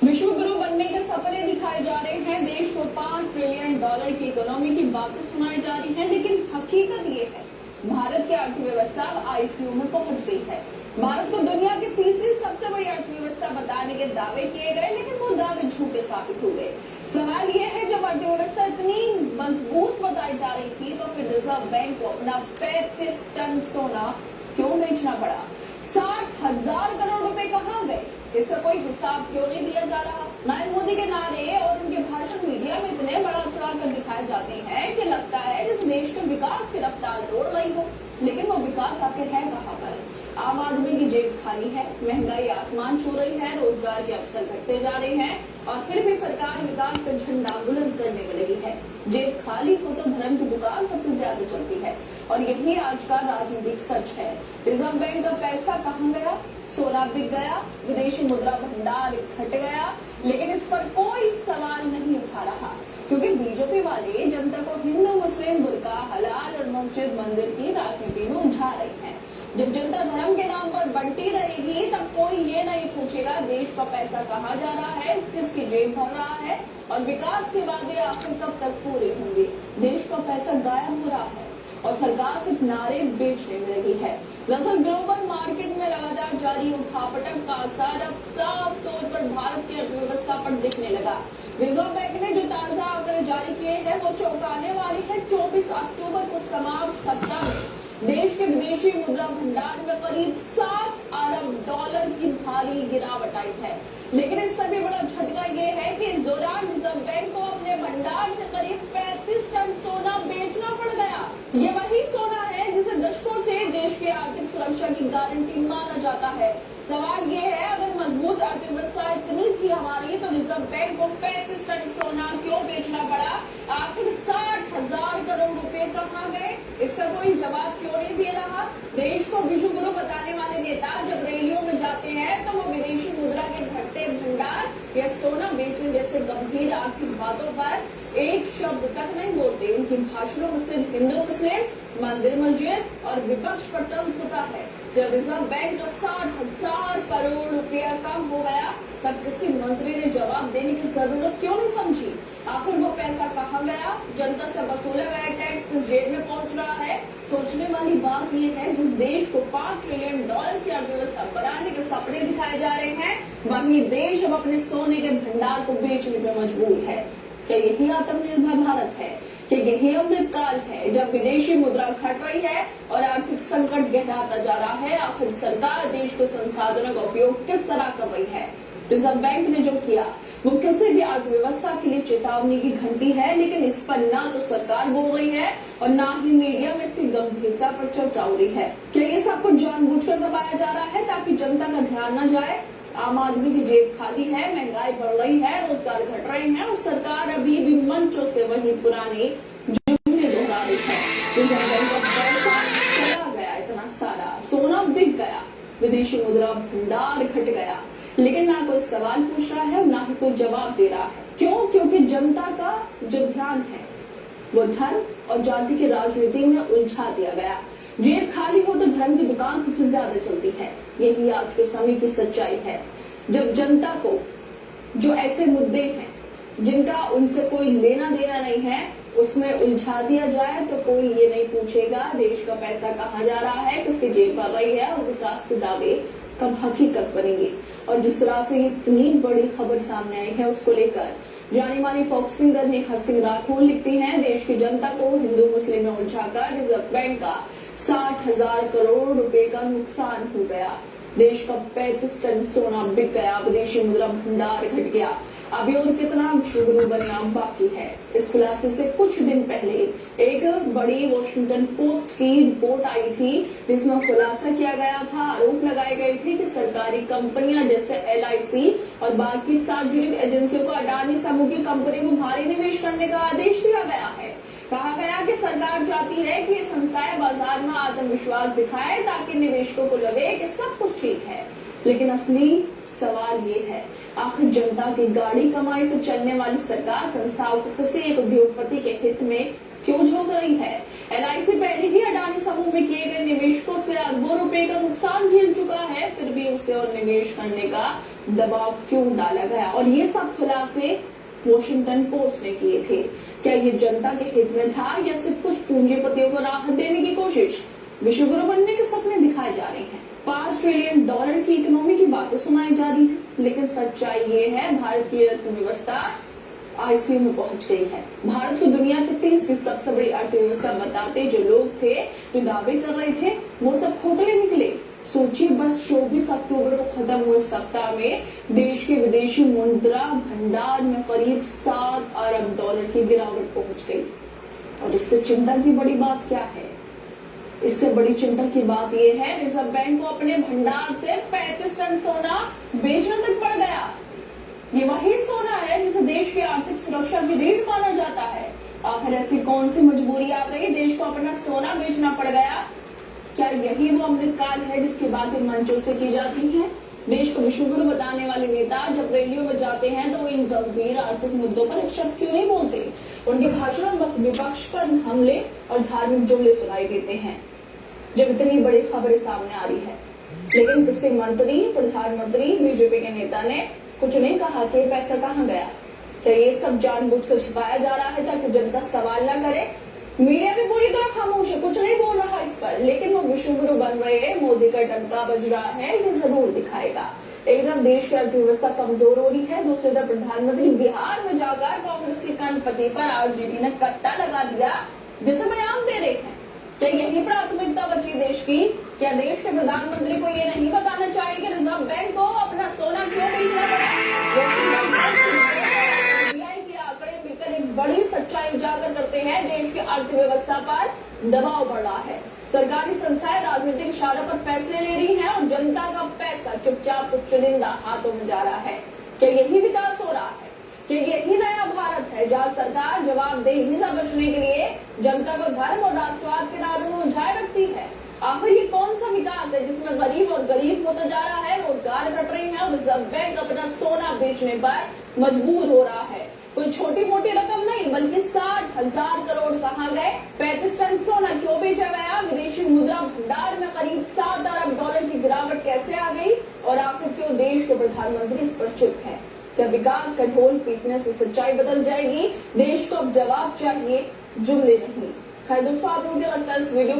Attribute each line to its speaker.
Speaker 1: विश्व गुरु बनने के सपने दिखाए जा रहे हैं, देश को $5 ट्रिलियन की इकोनॉमी की बातें सुनाई जा रही हैं, लेकिन हकीकत ये है भारत की अर्थव्यवस्था आईसीयू में पहुंच गई है। भारत को दुनिया की तीसरी सबसे बड़ी अर्थव्यवस्था बताने के दावे किए गए, लेकिन वो दावे झूठे साबित हो गए। सवाल ये है, जब अर्थव्यवस्था इतनी मजबूत बताई जा रही थी तो फिर रिजर्व बैंक को अपना 35 टन सोना क्यों बेचना पड़ा? 60,000 करोड़ रुपए कहाँ गए? इसका कोई हिसाब क्यों नहीं दिया जा रहा? नरेंद्र मोदी के नारे और उनके भाषण मीडिया में इतने बड़ा चढ़ा कर दिखाए जाते हैं कि लगता है जिस देश के विकास की रफ्तार तोड़ रही हो, लेकिन वो विकास आखिर है कहाँ पर? आम आदमी की जेब खाली है, महंगाई आसमान छू रही है, रोजगार के अवसर घटते जा रहे हैं और फिर भी सरकार विकास का झंडा बुलंद करने में लगी है। जेब खाली हो तो धर्म की दुकान सबसे ज्यादा चलती है और यही आज का राजनीतिक सच है। रिजर्व बैंक का पैसा कहाँ गया? सोना बिक गया, विदेशी मुद्रा भंडार घट गया, लेकिन इस पर कोई सवाल नहीं उठा रहा क्योंकि बीजेपी वाले जनता को हिंदू मुस्लिम बुर्का हलाल और मस्जिद मंदिर की राजनीति में उलझा रही है। जब जनता धर्म के नाम पर बंटी रहेगी तब कोई ये नहीं पूछेगा देश का पैसा कहाँ जा रहा है, किसकी जेब भर रहा है और विकास के वादे आखिर कब तक पूरे होंगे। देश का पैसा गायब हो रहा है और सरकार सिर्फ नारे बेचने में लगी है। दरअसल ग्लोबल मार्केट में लगातार जारी उठापटक का असर अब साफ तौर पर भारत की अर्थव्यवस्था पर दिखने लगा। रिजर्व बैंक ने जो ताजा आंकड़े जारी किए हैं वो चौंकाने वाले हैं। 24 अक्टूबर को समाप्त सप्ताह में देश के विदेशी मुद्रा भंडार में करीब $7 अरब की भारी गिरावट आई है, लेकिन इससे भी बड़ा झटका ये है कि इस दौरान रिजर्व बैंक को अपने भंडार से करीब 35 टन सोना बेचना पड़ गया। ये वही सोना है जिसे दशकों से देश की आर्थिक सुरक्षा की गारंटी माना जाता है। सवाल ये है, अगर मजबूत अर्थव्यवस्था इतनी थी हमारी तो रिजर्व बैंक को 35 टन सोना क्यों बेचना पड़ा? आखिर 60,000 करोड़ रुपए कहाँ गए? इसका कोई जवाब क्यों नहीं दे रहा? देश को विश्व गुरु बताने वाले नेता जब रैलियों में जाते हैं तो वो विदेशी मुद्रा के घटते भंडार या सोना बेचने जैसे गंभीर आर्थिक बातों पर एक शब्द तक नहीं बोलते। उनके भाषणों में सिर्फ हिंदू मुस्लिम मंदिर मस्जिद और विपक्ष पर तंज होता है। जब रिजर्व बैंक का 60,000 करोड़ रुपया कम हो गया तब किसी मंत्री ने जवाब देने की जरूरत क्यों नहीं समझी? आखिर वो पैसा कहाँ गया? जनता से वसूला गया टैक्स किस जेब में पहुंच रहा है? सोचने वाली बात ये है, जिस देश को $5 ट्रिलियन की अर्थव्यवस्था बनाने के सपने दिखाए जा रहे हैं, वही देश अब अपने सोने के भंडार को बेचने पर मजबूर है। क्या यही आत्मनिर्भर भारत है? क्या यही अमृत काल है जब विदेशी मुद्रा घट रही है और आर्थिक संकट गहराता जा रहा है? आखिर सरकार देश के संसाधनों का उपयोग किस तरह कर रही है? रिजर्व बैंक ने जो किया वो किसी भी अर्थव्यवस्था के लिए चेतावनी की घंटी है, लेकिन इस पर ना तो सरकार बोल रही है और ना ही मीडिया में इसकी गंभीरता पर चर्चा हो रही है। क्या ये सब कुछ जानबूझकर दबाया जा रहा है ताकि जनता का ध्यान न जाए? आम आदमी की जेब खाली है, महंगाई बढ़ रही है, रोजगार घट रहे हैं और सरकार अभी भी मंचों से वही पुराने जुमले दोहरा रही है। रिजर्व बैंक का पैसा चला गया, इतना सारा सोना बिक गया, विदेशी मुद्रा भंडार घट गया, लेकिन ना कोई सवाल पूछ रहा है और ना ही कोई जवाब दे रहा है। क्यों? क्योंकि जनता का जो ध्यान है वो धर्म और जाति की राजनीति में उलझा दिया गया। जेब खाली हो तो धर्म की दुकान सबसे ज्यादा चलती है। यही आज के समय की सच्चाई है। जब जनता को जो ऐसे मुद्दे हैं जिनका उनसे कोई लेना देना नहीं है उसमें उलझा दिया जाए तो कोई ये नहीं पूछेगा देश का पैसा कहाँ जा रहा है, किसकी जेब भर रही है और विकास के दावे कब हकीकत बनेंगे। और जिस तरह से ये इतनी बड़ी खबर सामने आई है उसको लेकर जानी मानी फोक सिंगर नेहा सिंह राठौर लिखती हैं, देश की जनता को हिंदू मुस्लिम में उलझाकर रिजर्व बैंक का 60,000 करोड़ रुपए का नुकसान हो गया। देश का 35 टन सोना बिक गया, विदेशी मुद्रा भंडार घट गया। अभी और कितना विश्व गुरु बनना बाकी है? इस खुलासे से कुछ दिन पहले एक बड़ी वॉशिंगटन पोस्ट की रिपोर्ट आई थी जिसमें खुलासा किया गया था, आरोप लगाए गए थे कि सरकारी कंपनियां जैसे LIC और बाकी सार्वजनिक एजेंसियों को अडानी समूह की कंपनी में भारी निवेश करने का आदेश दिया गया है। कहा गया कि सरकार चाहती है कि संस्थाएं बाजार में आत्मविश्वास दिखाए ताकि निवेशकों को लगे कि सब कुछ ठीक है। लेकिन असली सवाल ये है, आखिर जनता की गाड़ी कमाई से चलने वाली सरकार संस्थाओं को किसी एक उद्योगपति के हित में क्यों झोंक रही है? LIC पहले ही अडानी समूह में किए गए निवेशकों से अरबों रुपए का नुकसान झेल चुका है, फिर भी में उसे और निवेश करने का दबाव क्यों डाला गया, और ये सब खुलासे वॉशिंगटन पोस्ट ने किए थे। क्या ये जनता के हित में था या सिर्फ कुछ पूंजीपतियों को राहत देने की कोशिश? विश्व गुरु बनने के सपने दिखाए जा रहे हैं, $5 ट्रिलियन की इकोनॉमी की बातें सुनाई जा रही है, लेकिन सच्चाई ये है भारत की अर्थव्यवस्था आईसीयू में पहुंच गई है। भारत को दुनिया की 30वीं सबसे बड़ी अर्थव्यवस्था बताते जो लोग थे, जो दावे कर रहे थे, वो सब खोखले निकले। सोचिए, बस 24 अक्टूबर को खत्म हुए सप्ताह में देश के विदेशी मुद्रा भंडार में करीब $7 अरब की गिरावट पहुंच गई। और इससे चिंता की बड़ी बात क्या है? इससे बड़ी चिंता की बात यह है, रिजर्व बैंक को अपने भंडार से 35 टन सोना बेचने तक पड़ गया। ये वही सोना है जिसे देश की आर्थिक सुरक्षा की रीढ़ माना जाता है। आखिर ऐसी कौन सी मजबूरी आ गई, देश को अपना सोना बेचना पड़ गया? क्या यही वो अमृतकाल है जिसकी बातें मंचों से की जाती हैं? देश को विश्व गुरु बताने वाले नेता जब रैलियों में जाते हैं तो वो इन गंभीर आर्थिक मुद्दों पर एक शब्द क्यों नहीं बोलते? उनके भाषण में बस विपक्ष पर हमले और धार्मिक जुमले सुनाई देते हैं जब इतनी बड़ी खबरें सामने आ रही है। लेकिन किसी मंत्री, प्रधानमंत्री, बीजेपी के नेता ने कुछ नहीं कहा कि पैसा कहाँ गया। क्या ये सब जानबूझकर छिपाया जा रहा है ताकि जनता सवाल न करे? मीडिया भी पूरी तरह खामोश है, कुछ नहीं बोल रहा इस पर, लेकिन वो विश्व गुरु बन रहे हैं, मोदी का डंका बज रहा है, ये जरूर दिखाएगा। एक तरफ देश की अर्थव्यवस्था कमजोर हो रही है, दूसरी तरफ प्रधानमंत्री बिहार में जाकर कांग्रेस के कानपट्टी पर आरजेडी ने कट्टा लगा दिया, जिसे बयान दे रहे हैं। क्या यही प्राथमिकता बची देश की? क्या देश के प्रधानमंत्री को ये नहीं बताना चाहिए कि रिजर्व बैंक को अपना सोना क्यों बेचना पड़ा? आरबीआई के आंकड़े मिलकर एक बड़ी सच्चाई उजागर करते हैं, देश की अर्थव्यवस्था पर दबाव बढ़ रहा है। सरकारी संस्थाएं राजनीतिक इशारों पर फैसले ले रही हैं और जनता का पैसा चुपचाप कुछ चुनिंदा हाथों में जा रहा है। क्या यही विकास हो रहा है? कि यही नया भारत है जहाँ सरकार जवाबदेही से बचने के लिए जनता को धर्म और राष्ट्रवाद के नारों में उलझाए रखती है? आखिर ये कौन सा विकास है जिसमें गरीब और गरीब होता जा रहा है, रोजगार घट रहे हैं और रिजर्व बैंक अपना सोना बेचने पर मजबूर हो रहा है? कोई छोटी मोटी रकम नहीं, बल्कि 60,000 करोड़ कहाँ गए? 35 टन सोना क्यों बेचा गया? विदेशी मुद्रा भंडार में करीब $7 अरब की गिरावट कैसे आ गई? और आखिर क्यों देश के प्रधानमंत्री इस पर चुप है? क्या विकास का ढोल पीटने से सच्चाई बदल जाएगी? देश को अब जवाब चाहिए, जुमले नहीं। खैर दोस्तों, आप लोगों को लगता है इस वीडियो